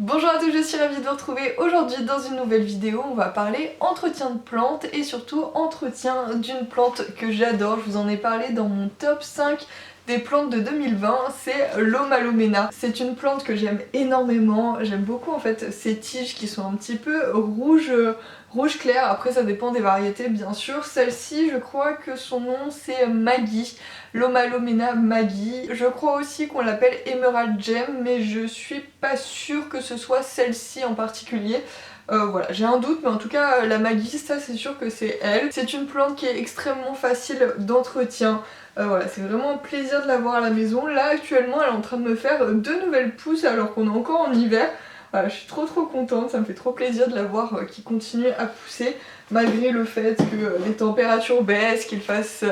Bonjour à tous, je suis ravie de vous retrouver aujourd'hui dans une nouvelle vidéo. On va parler entretien de plantes et surtout entretien d'une plante que j'adore. Je vous en ai parlé dans mon top 5 des plantes de 2020, c'est l'Omalomena. C'est une plante que j'aime énormément, j'aime beaucoup en fait ces tiges qui sont un petit peu rouge clair, après ça dépend des variétés bien sûr. Celle-ci je crois que son nom c'est Maggie, l'Omalomena Maggie. Je crois aussi qu'on l'appelle Emerald Gem mais je suis pas sûre que ce soit celle-ci en particulier. Voilà, j'ai un doute, mais en tout cas la Maggie, ça c'est sûr que c'est elle. C'est une plante qui est extrêmement facile d'entretien. Voilà, c'est vraiment un plaisir de l'avoir à la maison. Là actuellement elle est en train de me faire deux nouvelles pousses alors qu'on est encore en hiver. Voilà, je suis trop contente, ça me fait trop plaisir de la voir qui continue à pousser malgré le fait que les températures baissent, qu'il fasse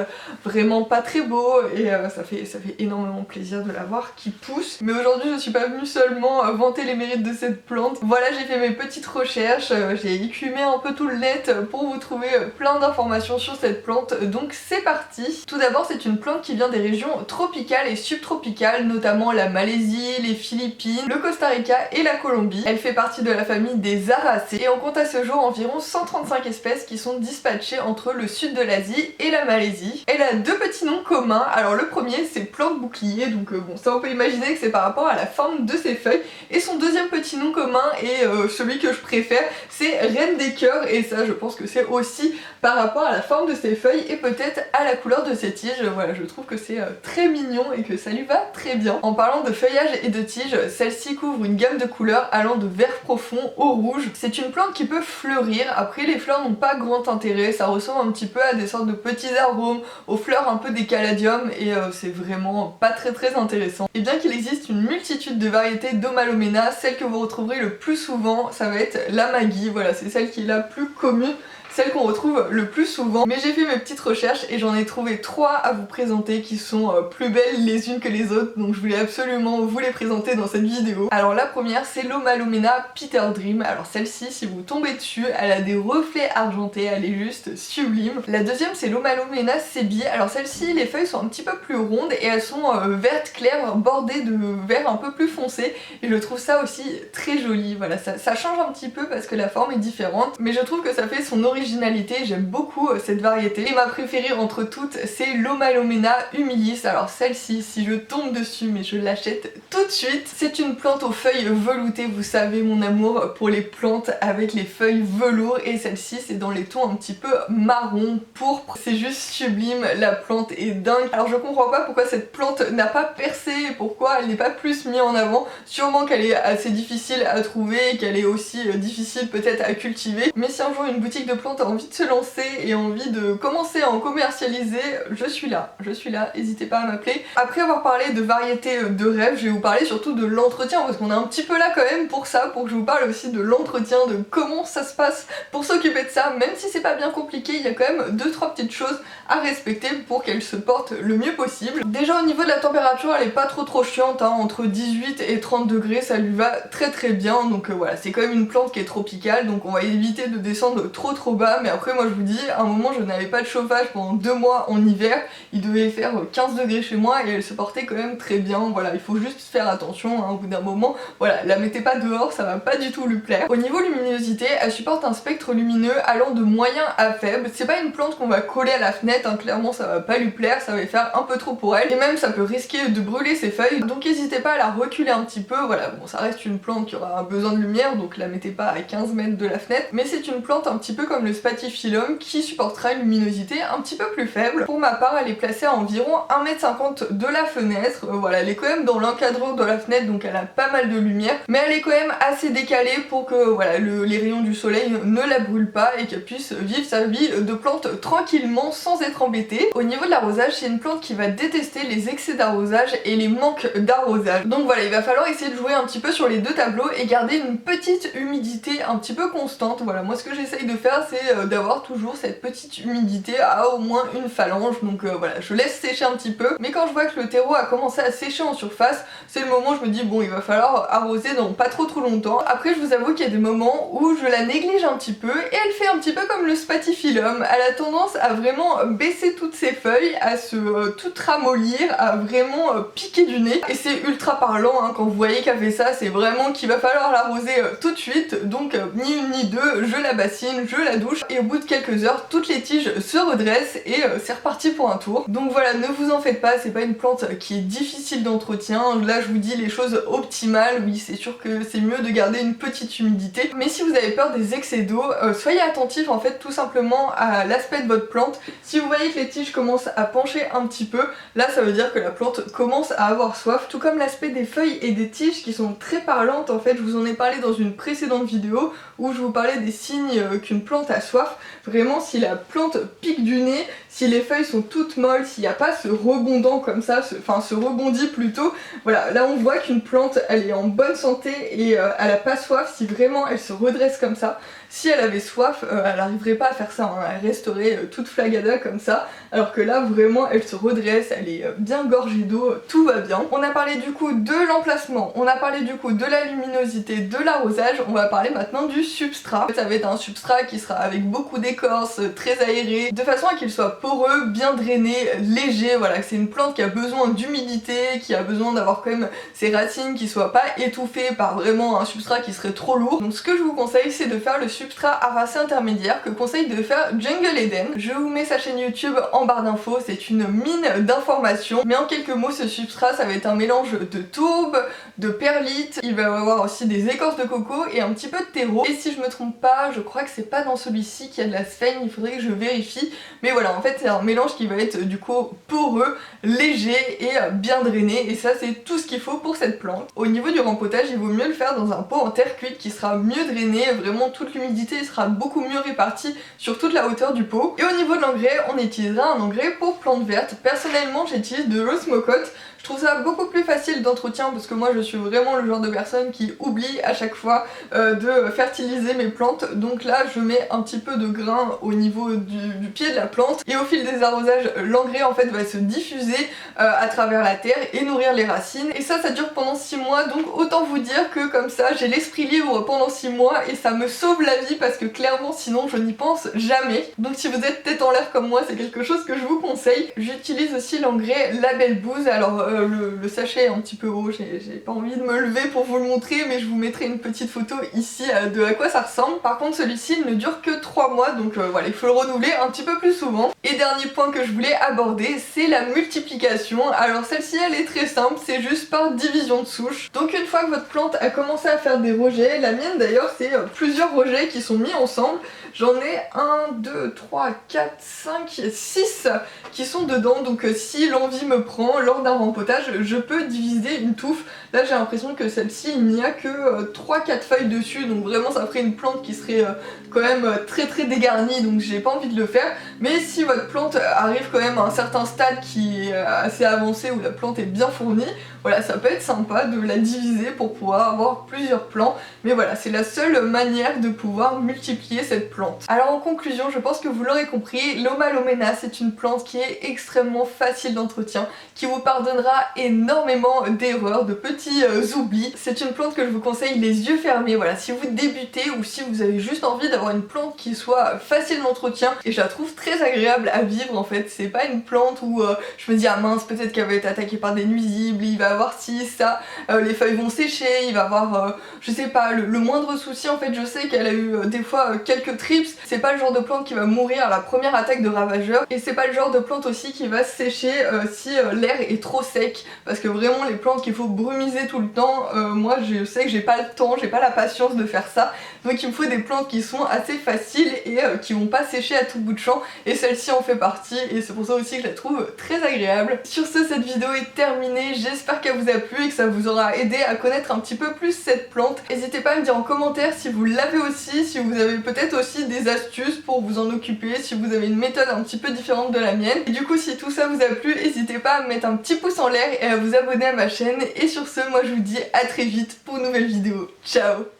vraiment pas très beau et ça fait énormément plaisir de la voir qui pousse. Mais aujourd'hui je suis pas venue seulement vanter les mérites de cette plante. Voilà, j'ai fait mes petites recherches, j'ai écumé un peu tout le net pour vous trouver plein d'informations sur cette plante, donc c'est parti. Tout d'abord c'est une plante qui vient des régions tropicales et subtropicales, notamment la Malaisie, les Philippines, le Costa Rica et la Colombie. Elle fait partie de la famille des Aracées et on compte à ce jour environ 135 espèces qui sont dispatchées entre le sud de l'Asie et la Malaisie. Elle a deux petits noms communs. Alors le premier c'est plante bouclier, donc bon ça on peut imaginer que c'est par rapport à la forme de ses feuilles. Et son deuxième petit nom commun et celui que je préfère c'est reine des cœurs, et ça je pense que c'est aussi par rapport à la forme de ses feuilles et peut-être à la couleur de ses tiges. Voilà, je trouve que c'est très mignon et que ça lui va très bien. En parlant de feuillage et de tiges, celle-ci couvre une gamme de couleurs allant de vert profond au rouge. C'est une plante qui peut fleurir. Après les fleurs n'ont pas grand intérêt, ça ressemble un petit peu à des sortes de petits arômes, aux fleurs un peu des caladiums, et c'est vraiment pas très intéressant. Et bien qu'il existe une multitude de variétés d'Omalomena, celle que vous retrouverez le plus souvent ça va être la Maggie. Voilà, c'est celle qui est la plus commune, celle qu'on retrouve le plus souvent. Mais j'ai fait mes petites recherches et j'en ai trouvé 3 à vous présenter qui sont plus belles les unes que les autres, donc je voulais absolument vous les présenter dans cette vidéo. Alors la première c'est l'Omalomena Peter Dream. Alors celle-ci, si vous tombez dessus, elle a des reflets argentés, elle est juste sublime. La deuxième c'est l'Omalomena Sebi. Alors celle-ci, les feuilles sont un petit peu plus rondes et elles sont vertes claires bordées de vert un peu plus foncé, et je trouve ça aussi très joli. Voilà, ça change un petit peu parce que la forme est différente, mais je trouve que ça fait son originalité, j'aime beaucoup cette variété. Et ma préférée entre toutes c'est l'Omalomena Humilis. Alors celle-ci, si je tombe dessus, mais je l'achète tout de suite. C'est une plante aux feuilles veloutées, vous savez mon amour pour les plantes avec les feuilles velours, et celle-ci c'est dans les tons un petit peu marron, pourpre. C'est juste sublime, la plante est dingue. Alors je comprends pas pourquoi cette plante n'a pas percé, pourquoi elle n'est pas plus mise en avant. Sûrement qu'elle est assez difficile à trouver, qu'elle est aussi difficile peut-être à cultiver, mais si un jour une boutique de plantes a envie de se lancer et envie de commencer à en commercialiser, je suis là, n'hésitez pas à m'appeler. Après avoir parlé de variétés de rêve, je vais vous parler surtout de l'entretien, parce qu'on est un petit peu là quand même pour ça, pour que je vous parle aussi de l'entretien, de comment ça se passe pour s'occuper de ça. Même si c'est pas bien compliqué, il y a quand même 2-3 petites choses à respecter pour qu'elle se porte le mieux possible. Déjà au niveau de la température, elle est pas trop chiante, hein, entre 18 et 30 degrés, ça lui va très bien, donc voilà, c'est quand même une plante qui est tropicale, donc on va éviter de descendre trop bas. Mais après moi je vous dis, à un moment je n'avais pas de chauffage pendant 2 mois en hiver, il devait faire 15 degrés chez moi et elle se portait quand même très bien. Voilà, il faut juste faire attention, hein, au bout d'un moment, voilà, la mettez pas dehors, ça va pas du tout lui plaire. Au niveau luminosité, elle supporte un spectre lumineux allant de moyen à faible. C'est pas une plante qu'on va coller à la fenêtre, hein, clairement ça va pas lui plaire, ça va faire un peu trop pour elle, et même ça peut risquer de brûler ses feuilles, donc n'hésitez pas à la reculer un petit peu. Voilà, bon ça reste une plante qui aura besoin de lumière, donc la mettez pas à 15 mètres de la fenêtre, mais c'est une plante un petit peu comme le Spathiphyllum qui supportera une luminosité un petit peu plus faible. Pour ma part, elle est placée à environ 1,50 m de la fenêtre. Voilà, elle est quand même dans l'encadreur de la fenêtre, donc elle a pas mal de lumière, mais elle est quand même assez décalée pour que voilà, les rayons du soleil ne la brûlent pas et qu'elle puisse vivre sa vie de plante tranquillement sans être embêtée. Au niveau de l'arrosage, c'est une plante qui va détester les excès d'arrosage et les manques d'arrosage. Donc voilà, il va falloir essayer de jouer un petit peu sur les deux tableaux et garder une petite humidité un petit peu constante. Voilà, moi ce que j'essaye de faire c'est d'avoir toujours cette petite humidité à au moins une phalange. Donc voilà, je laisse sécher un petit peu, mais quand je vois que le terreau a commencé à sécher en surface, c'est le moment où je me dis bon, il va falloir arroser dans pas trop longtemps. Après je vous avoue qu'il y a des moments où je la néglige un petit peu et elle fait un petit peu comme le spathiphyllum, elle a tendance à vraiment baisser toutes ses feuilles, à se tout ramollir, à vraiment piquer du nez, et c'est ultra parlant hein, quand vous voyez qu'elle fait ça, c'est vraiment qu'il va falloir l'arroser tout de suite. Donc ni une ni deux, je la bassine, je la douche et au bout de quelques heures toutes les tiges se redressent et c'est reparti pour un tour. Donc voilà, ne vous en faites pas, c'est pas une plante qui est difficile d'entretien. Là je vous dis les choses optimales, oui c'est sûr que c'est mieux de garder une petite humidité, mais si vous avez peur des excès d'eau, soyez attentif en fait tout simplement à l'aspect de votre plante. Si vous voyez que les tiges commencent à pencher un petit peu, là ça veut dire que la plante commence à avoir soif, tout comme l'aspect des feuilles et des tiges qui sont très parlantes. En fait je vous en ai parlé dans une précédente vidéo où je vous parlais des signes qu'une plante a soif. Vraiment si la plante pique du nez, si les feuilles sont toutes molles, s'il n'y a pas ce rebondant comme ça, ce rebondi plutôt, voilà, là on voit qu'une plante elle est en bonne santé et elle a pas soif si vraiment elle se redresse comme ça. Si elle avait soif, elle n'arriverait pas à faire ça, hein. Elle resterait toute flagada comme ça, alors que là vraiment elle se redresse, elle est bien gorgée d'eau, tout va bien. On a parlé du coup de l'emplacement, on a parlé du coup de la luminosité, de l'arrosage, on va parler maintenant du substrat. Ça va être un substrat qui sera avec beaucoup d'écorce, très aéré, de façon à qu'il soit poreux, bien drainé, léger, voilà, que c'est une plante qui a besoin d'humidité, qui a besoin d'avoir quand même ses racines qui soient pas étouffées par vraiment un substrat qui serait trop lourd. Donc ce que je vous conseille c'est de faire le substrat à racée intermédiaire que conseille de faire Jungle Eden. Je vous mets sa chaîne YouTube en barre d'infos, c'est une mine d'informations, mais en quelques mots ce substrat ça va être un mélange de tourbe, de perlite, il va y avoir aussi des écorces de coco et un petit peu de terreau, et si je me trompe pas, je crois que c'est pas dans celui-ci qu'il y a de la sphaigne, il faudrait que je vérifie, mais voilà, en fait c'est un mélange qui va être du coup poreux, léger et bien drainé, et ça c'est tout ce qu'il faut pour cette plante. Au niveau du rempotage, il vaut mieux le faire dans un pot en terre cuite qui sera mieux drainé, vraiment toute l'humidité sera beaucoup mieux répartie sur toute la hauteur du pot. Et au niveau de l'engrais, on utilisera un engrais pour plantes vertes. Personnellement j'utilise de l'osmocote. Je trouve ça beaucoup plus facile d'entretien parce que moi je suis vraiment le genre de personne qui oublie à chaque fois de fertiliser mes plantes. Donc là je mets un petit peu de grain au niveau du pied de la plante et au fil des arrosages l'engrais en fait va se diffuser à travers la terre et nourrir les racines. Et ça dure pendant 6 mois, donc autant vous dire que comme ça j'ai l'esprit libre pendant 6 mois et ça me sauve la vie parce que clairement sinon je n'y pense jamais. Donc si vous êtes tête en l'air comme moi c'est quelque chose que je vous conseille. J'utilise aussi l'engrais Label Booze. Alors le sachet est un petit peu haut, j'ai pas envie de me lever pour vous le montrer, mais je vous mettrai une petite photo ici de à quoi ça ressemble. Par contre celui-ci il ne dure que 3 mois, donc voilà, il faut le renouveler un petit peu plus souvent. Et dernier point que je voulais aborder, c'est la multiplication. Alors celle-ci elle est très simple, c'est juste par division de souche. Donc une fois que votre plante a commencé à faire des rejets, la mienne d'ailleurs c'est plusieurs rejets qui sont mis ensemble. J'en ai 1, 2, 3, 4, 5, 6 qui sont dedans, donc si l'envie me prend lors d'un rempotage, je peux diviser une touffe. Là j'ai l'impression que celle-ci il n'y a que 3-4 feuilles dessus, donc vraiment ça ferait une plante qui serait quand même très dégarnie, donc j'ai pas envie de le faire. Mais si votre plante arrive quand même à un certain stade qui est assez avancé, où la plante est bien fournie, voilà, ça peut être sympa de la diviser pour pouvoir avoir plusieurs plants. Mais voilà, c'est la seule manière de pouvoir multiplier cette plante. Alors en conclusion, je pense que vous l'aurez compris, l'Omalomena c'est une plante qui est extrêmement facile d'entretien, qui vous pardonnera énormément d'erreurs, de petits oublis. C'est une plante que je vous conseille les yeux fermés, voilà, si vous débutez ou si vous avez juste envie d'avoir une plante qui soit facile d'entretien, et je la trouve très agréable à vivre en fait. C'est pas une plante où je me dis ah mince, peut-être qu'elle va être attaquée par des nuisibles, il va avoir ci, ça, les feuilles vont sécher, il va avoir je sais pas, le moindre souci. En fait je sais qu'elle a eu des fois quelques trips, c'est pas le genre de plante qui va mourir à la première attaque de ravageurs, et c'est pas le genre de plante aussi qui va sécher si l'air est trop sec, parce que vraiment les plantes qu'il faut brumiser tout le temps, moi je sais que j'ai pas le temps, j'ai pas la patience de faire ça, donc il me faut des plantes qui sont assez faciles et qui vont pas sécher à tout bout de champ, et celle-ci en fait partie, et c'est pour ça aussi que je la trouve très agréable. Sur ce, cette vidéo est terminée, j'espère qu'elle vous a plu et que ça vous aura aidé à connaître un petit peu plus cette plante. N'hésitez pas à me dire en commentaire si vous l'avez aussi, si vous avez peut-être aussi des astuces pour vous en occuper, si vous avez une méthode un petit peu différente de la mienne. Et du coup si tout ça vous a plu, n'hésitez pas à me mettre un petit pouce en l'air et à vous abonner à ma chaîne. Et sur ce, moi je vous dis à très vite pour une nouvelle vidéo. Ciao!